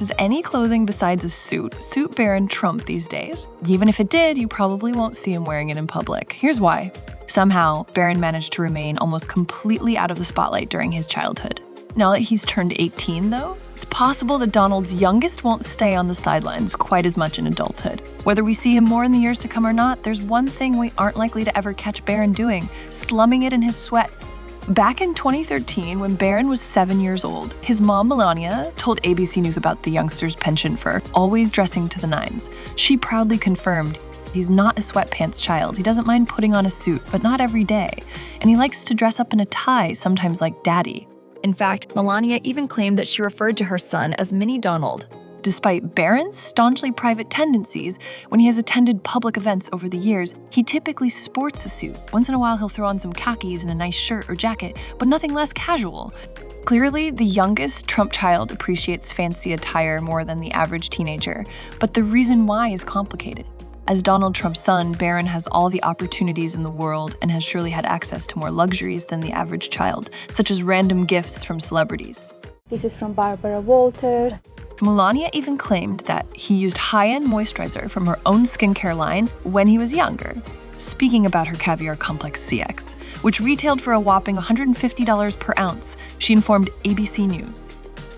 Does any clothing besides a suit suit Barron Trump these days? Even if it did, you probably won't see him wearing it in public. Here's why. Somehow, Barron managed to remain almost completely out of the spotlight during his childhood. Now that he's turned 18, though, it's possible that Donald's youngest won't stay on the sidelines quite as much in adulthood. Whether we see him more in the years to come or not, there's one thing we aren't likely to ever catch Barron doing: slumming it in his sweats. Back in 2013, when Barron was 7 years old, his mom, Melania, told ABC News about the youngster's penchant for always dressing to the nines. She proudly confirmed, he's not a sweatpants child. He doesn't mind putting on a suit, but not every day. And he likes to dress up in a tie, sometimes like daddy. In fact, Melania even claimed that she referred to her son as Mini Donald. Despite Barron's staunchly private tendencies, when he has attended public events over the years, he typically sports a suit. Once in a while, he'll throw on some khakis and a nice shirt or jacket, but nothing less casual. Clearly, the youngest Trump child appreciates fancy attire more than the average teenager, but the reason why is complicated. As Donald Trump's son, Barron has all the opportunities in the world and has surely had access to more luxuries than the average child, such as random gifts from celebrities. This is from Barbara Walters. Melania even claimed that he used high-end moisturizer from her own skincare line when he was younger. Speaking about her Caviar Complex CX, which retailed for a whopping $150 per ounce, she informed ABC News.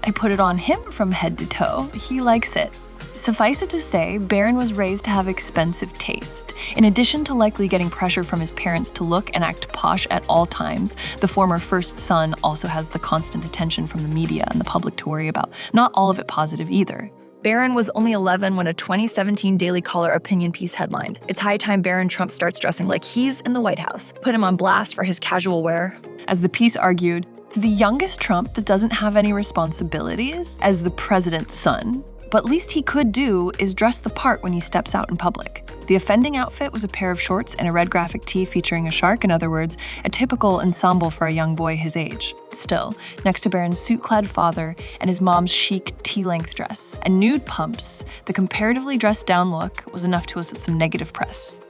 "I put it on him from head to toe. He likes it." Suffice it to say, Barron was raised to have expensive taste. In addition to likely getting pressure from his parents to look and act posh at all times, the former first son also has the constant attention from the media and the public to worry about. Not all of it positive either. Barron was only 11 when a 2017 Daily Caller opinion piece headlined, "It's high time Barron Trump starts dressing like he's in the White House. Put him on blast for his casual wear." As the piece argued, the youngest Trump that doesn't have any responsibilities as the president's son, but least he could do is dress the part when he steps out in public. The offending outfit was a pair of shorts and a red graphic tee featuring a shark, in other words, a typical ensemble for a young boy his age. Still, next to Barron's suit-clad father and his mom's chic tee-length dress and nude pumps, the comparatively dressed-down look was enough to elicit some negative press.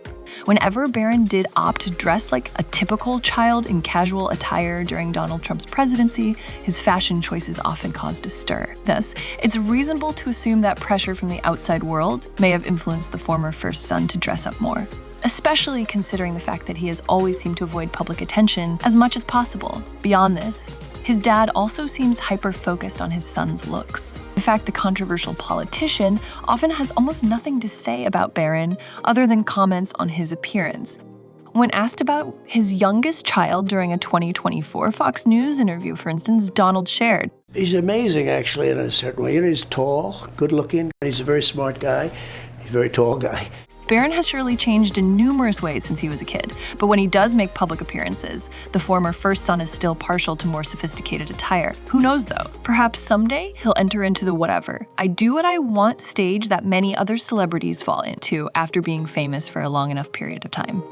Whenever Barron did opt to dress like a typical child in casual attire during Donald Trump's presidency, his fashion choices often caused a stir. Thus, it's reasonable to assume that pressure from the outside world may have influenced the former first son to dress up more, especially considering the fact that he has always seemed to avoid public attention as much as possible. Beyond this, his dad also seems hyper-focused on his son's looks. In fact, the controversial politician often has almost nothing to say about Barron other than comments on his appearance. When asked about his youngest child during a 2024 Fox News interview, for instance, Donald shared, "He's amazing, actually, in a certain way. He's tall, good-looking. He's a very smart guy. He's a very tall guy." Barron has surely changed in numerous ways since he was a kid, but when he does make public appearances, the former first son is still partial to more sophisticated attire. Who knows though? Perhaps someday he'll enter into the whatever, I do what I want stage that many other celebrities fall into after being famous for a long enough period of time.